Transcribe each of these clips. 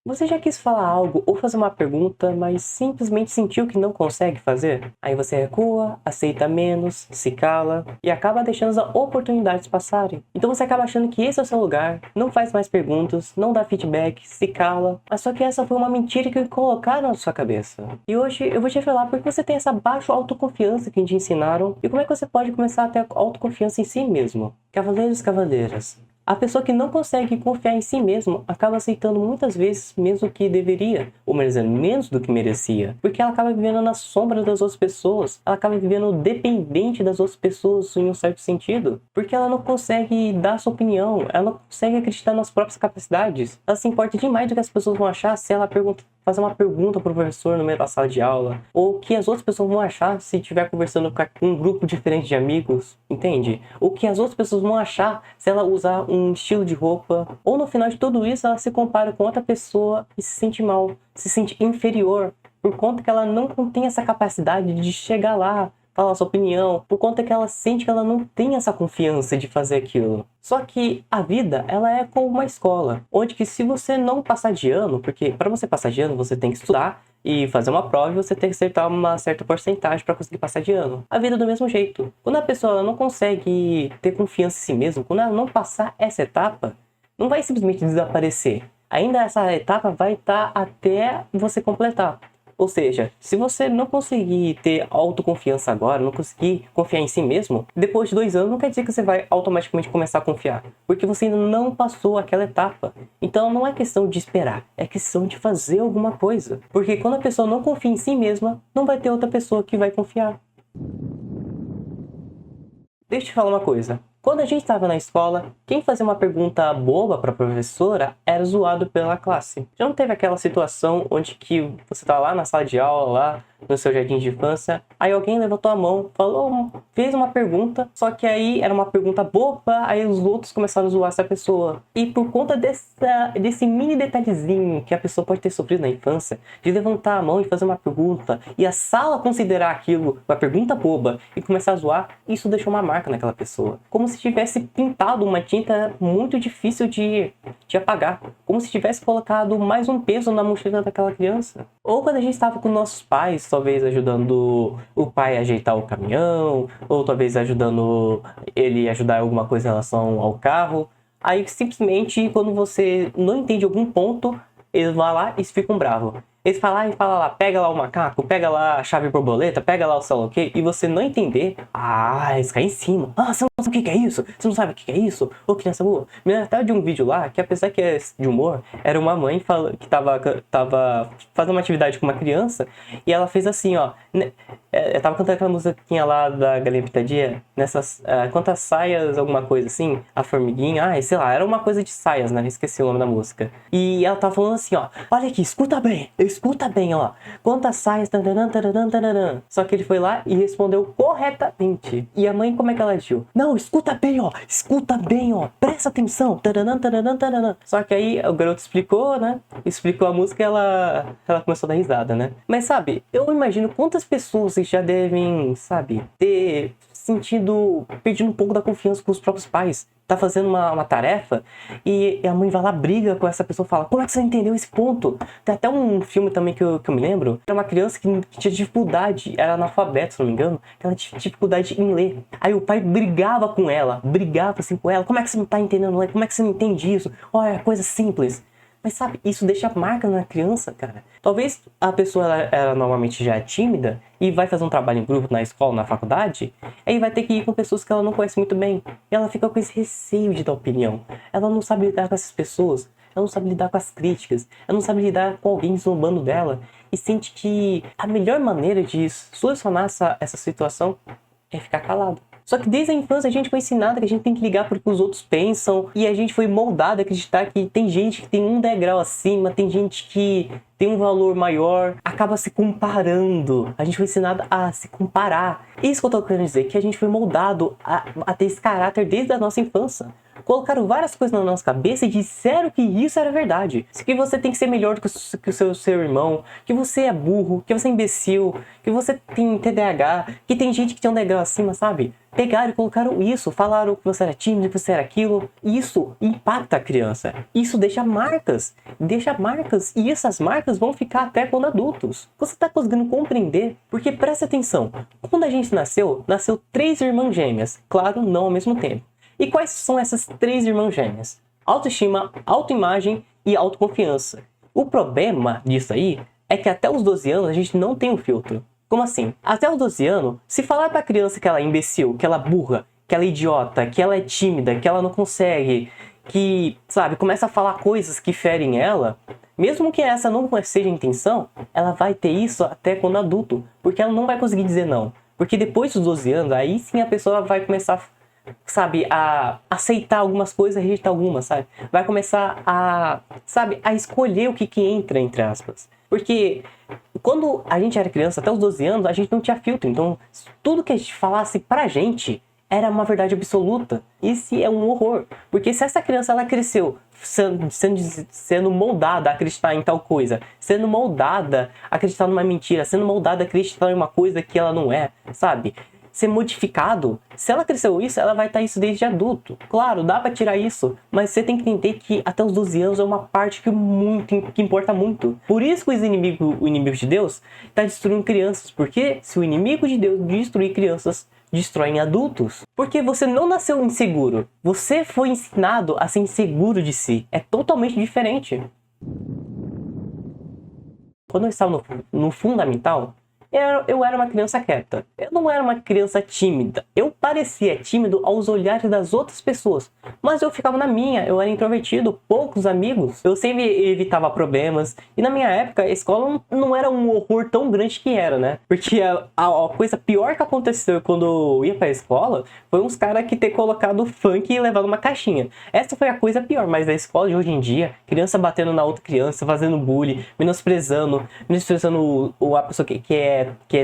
Você já quis falar algo ou fazer uma pergunta, mas simplesmente sentiu que não consegue fazer? Aí você recua, aceita menos, se cala e acaba deixando as oportunidades passarem. Então você acaba achando que esse é o seu lugar, não faz mais perguntas, não dá feedback, se cala. Mas só que essa foi uma mentira que colocaram na sua cabeça. E hoje eu vou te falar porque você tem essa baixa autoconfiança que te ensinaram e como é que você pode começar a ter autoconfiança em si mesmo. Cavaleiros e cavaleiras. A pessoa que não consegue confiar em si mesmo acaba aceitando muitas vezes menos do que deveria, ou melhor dizendo, menos do que merecia, porque ela acaba vivendo na sombra das outras pessoas, ela acaba vivendo dependente das outras pessoas em um certo sentido, porque ela não consegue dar sua opinião, ela não consegue acreditar nas próprias capacidades, ela se importa demais do que as pessoas vão achar se ela fazer uma pergunta pro professor no meio da sala de aula, ou o que as outras pessoas vão achar se estiver conversando com um grupo diferente de amigos, entende? O que as outras pessoas vão achar se ela usar um estilo de roupa, ou no final de tudo isso ela se compara com outra pessoa e se sente mal, se sente inferior, por conta que ela não tem essa capacidade de chegar lá, falar sua opinião, por conta que ela sente que ela não tem essa confiança de fazer aquilo. Só que a vida, ela é como uma escola, onde que se você não passar de ano, porque para você passar de ano você tem que estudar e fazer uma prova e você tem que acertar uma certa porcentagem para conseguir passar de ano. A vida é do mesmo jeito. Quando a pessoa ela não consegue ter confiança em si mesma, quando ela não passar essa etapa, não vai simplesmente desaparecer. Ainda essa etapa vai estar até você completar. Ou seja, se você não conseguir ter autoconfiança agora, não conseguir confiar em si mesmo, depois de 2 anos não quer dizer que você vai automaticamente começar a confiar, porque você ainda não passou aquela etapa. Então não é questão de esperar, é questão de fazer alguma coisa. Porque quando a pessoa não confia em si mesma, não vai ter outra pessoa que vai confiar. Deixa eu te falar uma coisa. Quando a gente estava na escola, quem fazia uma pergunta boba para a professora era zoado pela classe. Já não teve aquela situação onde que você tá lá na sala de aula, lá no seu jardim de infância, aí alguém levantou a mão, falou, fez uma pergunta, só que aí era uma pergunta boba, aí os outros começaram a zoar essa pessoa. E por conta desse mini detalhezinho que a pessoa pode ter sofrido na infância, de levantar a mão e fazer uma pergunta, e a sala considerar aquilo uma pergunta boba e começar a zoar, isso deixou uma marca naquela pessoa. Como se tivesse pintado uma tinta muito difícil de apagar. Como se tivesse colocado mais um peso na mochila daquela criança. Ou quando a gente estava com nossos pais, talvez ajudando o pai a ajeitar o caminhão, ou talvez ajudando ele a ajudar em alguma coisa em relação ao carro. Aí simplesmente quando você não entende algum ponto, eles vão lá e ficam bravos. Eles falam e falam lá, pega lá o macaco, pega lá a chave borboleta, pega lá o sei lá o quê, e você não entender, eles caem em cima. Você não sabe o que é isso? Você não sabe o que é isso? Ô, criança boa. Me lembro até de um vídeo lá, que apesar que é de humor, era uma mãe que tava fazendo uma atividade com uma criança, e ela fez assim, ó. Eu tava cantando aquela musiquinha lá da Galinha Pitadinha, nessas, quantas saias, alguma coisa assim, a formiguinha, sei lá, era uma coisa de saias, né? Esqueci o nome da música. E ela tava falando assim, ó, olha aqui, escuta bem, ó, quantas saias, tararam, tararam, tararam. Só que ele foi lá e respondeu corretamente. E a mãe, como é que ela agiu? Não, escuta bem, ó, presta atenção, tararam, tararam, tararam. Só que aí o garoto explicou, né? Explicou a música e ela começou a dar risada, né? Mas sabe, eu imagino quantas pessoas já devem, sabe, ter sentido, perdido um pouco da confiança com os próprios pais. Tá fazendo uma tarefa e a mãe vai lá, briga com essa pessoa, fala, como é que você entendeu esse ponto? Tem até um filme também que eu me lembro, era uma criança que tinha dificuldade, era analfabeta, se não me engano, que ela tinha dificuldade em ler. Aí o pai brigava assim com ela, como é que você não tá entendendo ler? Como é que você não entende isso? Olha, é coisa simples. Mas sabe, isso deixa marca na criança, cara. Talvez a pessoa ela normalmente já é tímida e vai fazer um trabalho em grupo na escola, na faculdade, aí vai ter que ir com pessoas que ela não conhece muito bem. E ela fica com esse receio de dar opinião. Ela não sabe lidar com essas pessoas, ela não sabe lidar com as críticas, ela não sabe lidar com alguém zombando dela e sente que a melhor maneira de solucionar essa situação é ficar calado. Só que desde a infância a gente foi ensinado que a gente tem que ligar para o que os outros pensam e a gente foi moldado a acreditar que tem gente que tem um degrau acima, tem gente que tem um valor maior, acaba se comparando. A gente foi ensinado a se comparar. Isso que eu tô querendo dizer, que a gente foi moldado a ter esse caráter desde a nossa infância. colocaram várias coisas na nossa cabeça e disseram que isso era verdade. Que você tem que ser melhor do que o seu irmão, que você é burro, que você é imbecil, que você tem TDAH, que tem gente que tem um degrau acima, sabe? Pegaram e colocaram isso, falaram que você era tímido, que você era aquilo. Isso impacta a criança. Isso deixa marcas, e essas marcas vão ficar até quando adultos. Você está conseguindo compreender? Porque presta atenção, quando a gente nasceu 3 irmãs gêmeas, claro, não ao mesmo tempo. E quais são essas 3 irmãs gêmeas? Autoestima, autoimagem e autoconfiança. O problema disso aí é que até os 12 anos a gente não tem um filtro. Como assim? Até os 12 anos, se falar pra criança que ela é imbecil, que ela é burra, que ela é idiota, que ela é tímida, que ela não consegue, que, sabe, começa a falar coisas que ferem ela, mesmo que essa não seja a intenção, ela vai ter isso até quando adulto, porque ela não vai conseguir dizer não. Porque depois dos 12 anos, aí sim a pessoa vai começar, sabe, a aceitar algumas coisas e rejeitar algumas, sabe? Vai começar a, sabe, a escolher o que entra, entre aspas. Porque quando a gente era criança, até os 12 anos, a gente não tinha filtro. Então, tudo que a gente falasse pra gente era uma verdade absoluta. Isso é um horror. Porque se essa criança ela cresceu sendo moldada a acreditar em tal coisa, sendo moldada a acreditar numa mentira, sendo moldada a acreditar em uma coisa que ela não é, sabe? Ser modificado, se ela cresceu isso, ela vai estar isso desde adulto. Claro, dá pra tirar isso, mas você tem que entender que até os 12 anos é uma parte que importa muito. Por isso que o inimigo de Deus está destruindo crianças, porque se o inimigo de Deus destruir crianças, destroem adultos. Porque você não nasceu inseguro, você foi ensinado a ser inseguro de si. É totalmente diferente. Quando eu estava no fundamental, eu era uma criança quieta. Eu não era uma criança tímida. Eu parecia tímido aos olhares das outras pessoas. Mas eu ficava na minha, eu era introvertido, poucos amigos. Eu sempre evitava problemas. E na minha época, a escola não era um horror tão grande que era, né? Porque a coisa pior que aconteceu quando eu ia pra escola foi uns caras que ter colocado funk e levado uma caixinha. Essa foi a coisa pior, mas a escola de hoje em dia, criança batendo na outra criança, fazendo bullying, menosprezando a pessoa que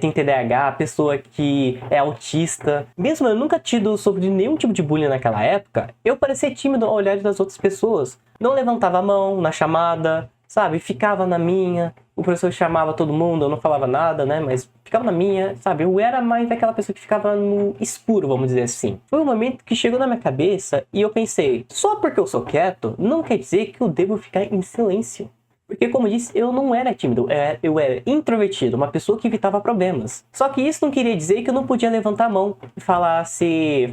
tem TDAH, a pessoa que é autista. Mesmo eu nunca sofrido nenhum tipo de bullying naquela época, eu parecia tímido ao olhar das outras pessoas. Não levantava a mão na chamada, sabe? Ficava na minha. O professor chamava todo mundo, eu não falava nada, né? Mas ficava na minha, sabe? Eu era mais aquela pessoa que ficava no escuro, vamos dizer assim. Foi um momento que chegou na minha cabeça e eu pensei, só porque eu sou quieto, não quer dizer que eu devo ficar em silêncio. Porque, como eu disse, eu não era tímido, eu era introvertido, uma pessoa que evitava problemas. Só que isso não queria dizer que eu não podia levantar a mão e falasse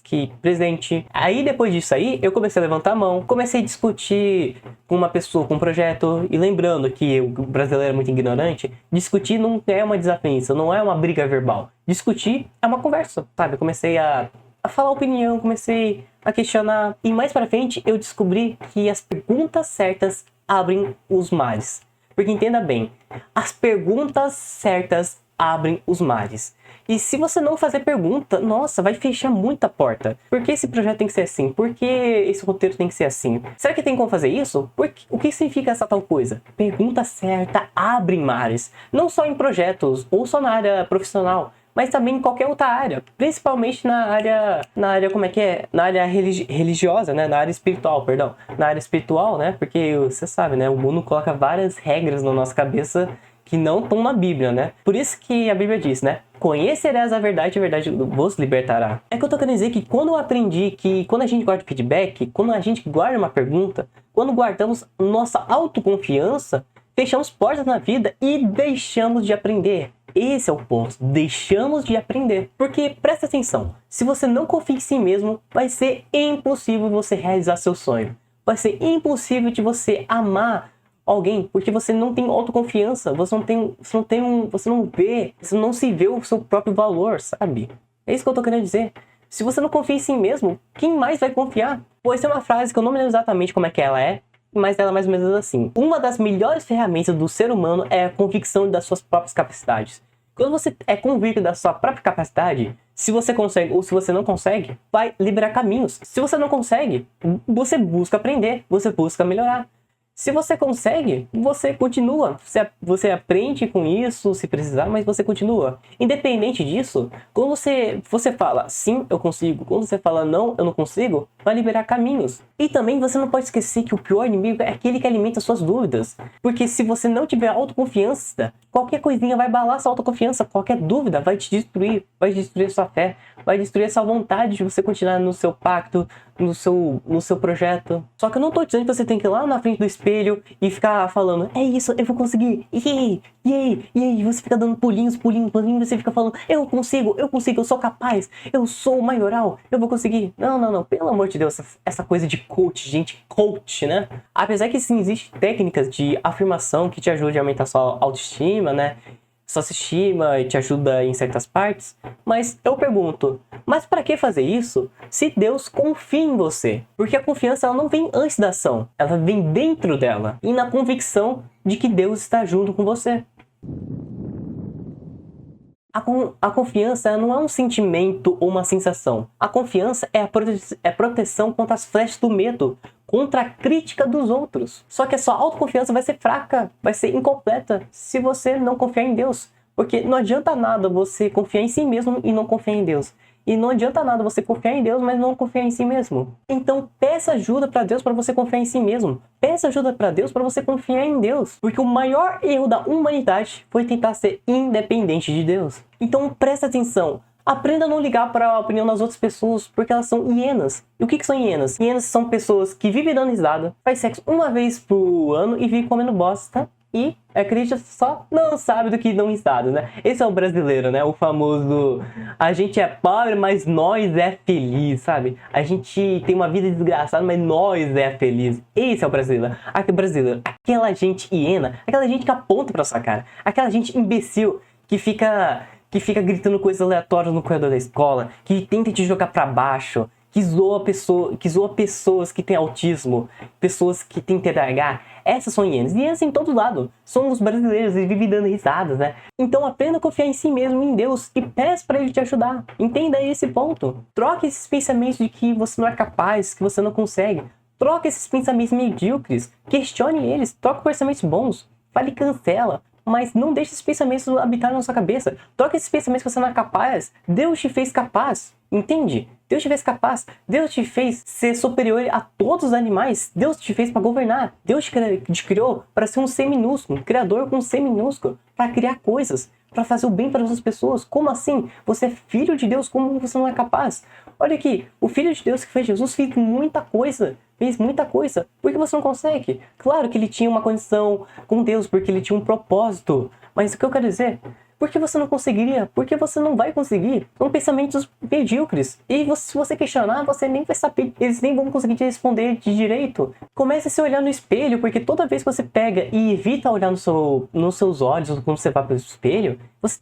que presente. Aí, depois disso aí, eu comecei a levantar a mão, comecei a discutir com uma pessoa, com um projeto, e lembrando que o brasileiro é muito ignorante, discutir não é uma desavença, não é uma briga verbal. Discutir é uma conversa, sabe? Eu comecei a falar opinião, comecei a questionar. E mais pra frente, eu descobri que as perguntas certas abrem os mares. Porque entenda bem, as perguntas certas abrem os mares. E se você não fazer pergunta, nossa, vai fechar muita porta. Por que esse projeto tem que ser assim? Por que esse roteiro tem que ser assim? Será que tem como fazer isso? O que significa essa tal coisa? Pergunta certa abre mares. Não só em projetos, ou só na área profissional, mas também em qualquer outra área, principalmente na área como é que é? Na área religiosa, né? Na área espiritual, perdão. Na área espiritual, né? Porque você sabe, né? O mundo coloca várias regras na nossa cabeça que não estão na Bíblia, né? Por isso que a Bíblia diz, né? Conhecerás a verdade vos libertará. É que eu tô querendo dizer que quando eu aprendi que quando a gente guarda feedback, quando a gente guarda uma pergunta, quando guardamos nossa autoconfiança, fechamos portas na vida e deixamos de aprender. Esse é o ponto, deixamos de aprender. Porque, presta atenção, se você não confia em si mesmo, vai ser impossível você realizar seu sonho. Vai ser impossível de você amar alguém, porque você não tem autoconfiança, você não se vê o seu próprio valor, sabe? É isso que eu tô querendo dizer. Se você não confia em si mesmo, quem mais vai confiar? Pois tem uma frase que eu não me lembro exatamente como é que ela é, mas ela é mais ou menos assim. Uma das melhores ferramentas do ser humano é a convicção das suas próprias capacidades. Quando você é convicto da sua própria capacidade, se você consegue ou se você não consegue, vai liberar caminhos. Se você não consegue, você busca aprender, você busca melhorar. Se você consegue, você continua. Você aprende com isso, se precisar, mas você continua. Independente disso, quando você fala sim, eu consigo, quando você fala não, eu não consigo, vai liberar caminhos. E também você não pode esquecer que o pior inimigo é aquele que alimenta suas dúvidas. Porque se você não tiver autoconfiança, qualquer coisinha vai abalar sua autoconfiança, qualquer dúvida vai te destruir, vai destruir sua fé, vai destruir essa vontade de você continuar no seu pacto, no seu projeto. Só que eu não tô dizendo que você tem que ir lá na frente do espelho e ficar falando, é isso, eu vou conseguir, e aí você fica dando pulinhos, você fica falando, eu consigo, eu sou capaz, eu sou o maioral, eu vou conseguir. Não, pelo amor de Deus, essa coisa de coach, né? Apesar que sim, existem técnicas de afirmação que te ajudam a aumentar sua autoestima, né? Sua autoestima e te ajuda em certas partes, mas eu pergunto, mas para que fazer isso se Deus confia em você? Porque a confiança ela não vem antes da ação, ela vem dentro dela e na convicção de que Deus está junto com você. A confiança ela não é um sentimento ou uma sensação. A confiança é a proteção contra as flechas do medo, contra a crítica dos outros. Só que a sua autoconfiança vai ser fraca, vai ser incompleta se você não confiar em Deus. Porque não adianta nada você confiar em si mesmo e não confiar em Deus. E não adianta nada você confiar em Deus, mas não confiar em si mesmo. Então peça ajuda para Deus para você confiar em si mesmo. Peça ajuda para Deus para você confiar em Deus. Porque o maior erro da humanidade foi tentar ser independente de Deus. Então presta atenção. Aprenda a não ligar para a opinião das outras pessoas, porque elas são hienas. E o que são hienas? Hienas são pessoas que vivem dando risada, faz sexo uma vez por ano e vivem comendo bosta. E, acredita só, não sabe do que dão risada, né? Esse é o brasileiro, né? O famoso, a gente é pobre, mas nós é feliz, sabe? A gente tem uma vida desgraçada, mas nós é feliz. Esse é o brasileiro. Aquela gente hiena, aquela gente que aponta pra sua cara, aquela gente imbecil que fica gritando coisas aleatórias no corredor da escola, que tenta te jogar pra baixo, que zoa pessoas que têm autismo, pessoas que têm TDAH. Essas são hienas. Hienas em todo lado. Somos brasileiros e vivem dando risadas, né? Então aprenda a confiar em si mesmo, em Deus, e peça para Ele te ajudar. Entenda esse ponto. Troque esses pensamentos de que você não é capaz, que você não consegue. Troque esses pensamentos medíocres. Questione eles. Troque pensamentos bons. Fale cancela. Mas não deixe esses pensamentos habitarem na sua cabeça. Troque esses pensamentos que você não é capaz. Deus te fez capaz. Entende? Deus te fez capaz. Deus te fez ser superior a todos os animais. Deus te fez para governar. Deus te criou para ser um ser minúsculo. Um criador com um ser minúsculo. Para criar coisas. Para fazer o bem para outras pessoas. Como assim? Você é filho de Deus, como você não é capaz? Olha aqui. O filho de Deus que fez Jesus fez muita coisa. Fez muita coisa. Por que você não consegue? Claro que ele tinha uma condição com Deus, porque ele tinha um propósito. Mas o que eu quero dizer? Por que você não conseguiria? Porque você não vai conseguir. São pensamentos medíocres. E se você questionar, você nem vai saber. Eles nem vão conseguir te responder de direito. Comece a se olhar no espelho, porque toda vez que você pega e evita olhar nos seus olhos quando você vai para o espelho, você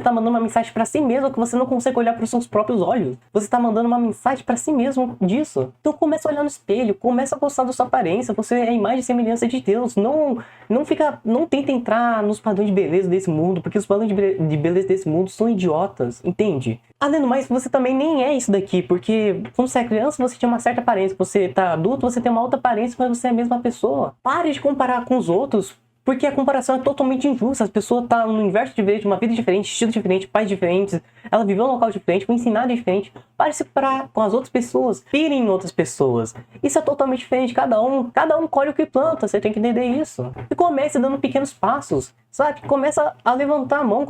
tá mandando uma mensagem para si mesmo que você não consegue olhar para os seus próprios olhos. Você está mandando uma mensagem para si mesmo disso. Então comece a olhar no espelho, comece a gostar da sua aparência. Você é a imagem e semelhança de Deus. Não tenta entrar nos padrões de beleza desse mundo, porque os padrões de beleza desse mundo são idiotas, entende? Além do mais, você também nem é isso daqui, porque quando você é criança, você tinha uma certa aparência. Você tá adulto, você tem uma outra aparência, mas você é a mesma pessoa. Pare de comparar com os outros, porque a comparação é totalmente injusta. As pessoas estão no universo diferente, uma vida diferente, estilo diferente, pais diferentes. Ela viveu num local diferente, foi ensinada diferente. Pare de se comparar com as outras pessoas. Pire em outras pessoas. Isso é totalmente diferente. Cada um colhe o que planta. Você tem que entender isso. E comece dando pequenos passos. Sabe? Começa a levantar a mão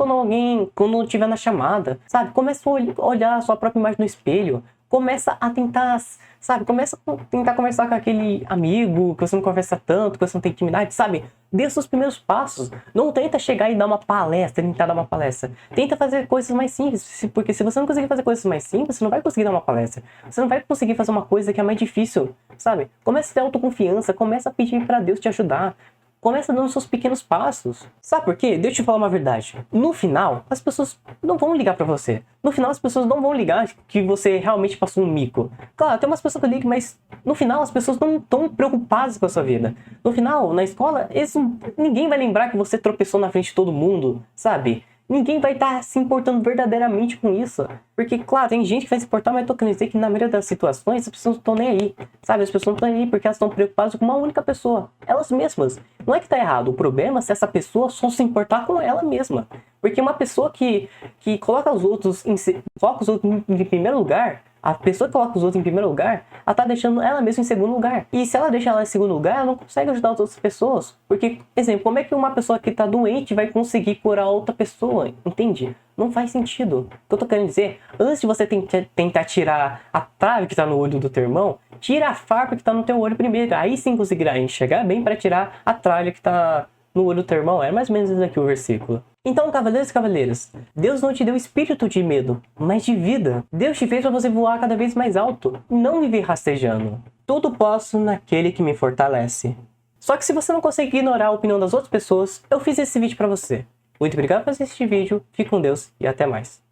quando estiver na chamada. Sabe? Começa a olhar a sua própria imagem no espelho. Começa a tentar, sabe? Começa a tentar conversar com aquele amigo que você não conversa tanto, que você não tem intimidade, sabe? Dê os seus primeiros passos. Não tenta chegar e dar uma palestra, tentar dar uma palestra. Tenta fazer coisas mais simples, porque se você não conseguir fazer coisas mais simples, você não vai conseguir dar uma palestra. Você não vai conseguir fazer uma coisa que é mais difícil, sabe? Começa a ter autoconfiança, começa a pedir para Deus te ajudar. Começa dando seus pequenos passos. Sabe por quê? Deixa eu te falar uma verdade. No final, as pessoas não vão ligar pra você. No final, as pessoas não vão ligar que você realmente passou um mico. Claro, tem umas pessoas que ligam, mas no final, as pessoas não estão preocupadas com a sua vida. No final, na escola, ninguém vai lembrar que você tropeçou na frente de todo mundo, sabe? ninguém vai estar se importando verdadeiramente com isso. Porque, claro, tem gente que vai se importar, mas eu tô querendo dizer que na maioria das situações as pessoas não estão nem aí. Sabe, as pessoas não estão nem aí porque elas estão preocupadas com uma única pessoa. Elas mesmas. Não é que tá errado. O problema é se essa pessoa só se importar com ela mesma. Porque uma pessoa que coloca os outros em primeiro lugar, a pessoa que coloca os outros em primeiro lugar, ela tá deixando ela mesma em segundo lugar. E se ela deixa ela em segundo lugar, ela não consegue ajudar as outras pessoas. Porque, exemplo, como é que uma pessoa que tá doente vai conseguir curar outra pessoa? Entende? Não faz sentido. O que eu tô querendo dizer, antes de você tentar tirar a trave que tá no olho do teu irmão, tira a farpa que tá no teu olho primeiro. Aí sim conseguirá enxergar bem para tirar a trave que tá no olho do teu irmão. É mais ou menos isso aqui o versículo. Então, cavaleiros e cavaleiras, Deus não te deu espírito de medo, mas de vida. Deus te fez para você voar cada vez mais alto, não viver rastejando. Tudo posso naquele que me fortalece. Só que se você não consegue ignorar a opinião das outras pessoas, eu fiz esse vídeo para você. Muito obrigado por assistir este vídeo, fique com Deus e até mais.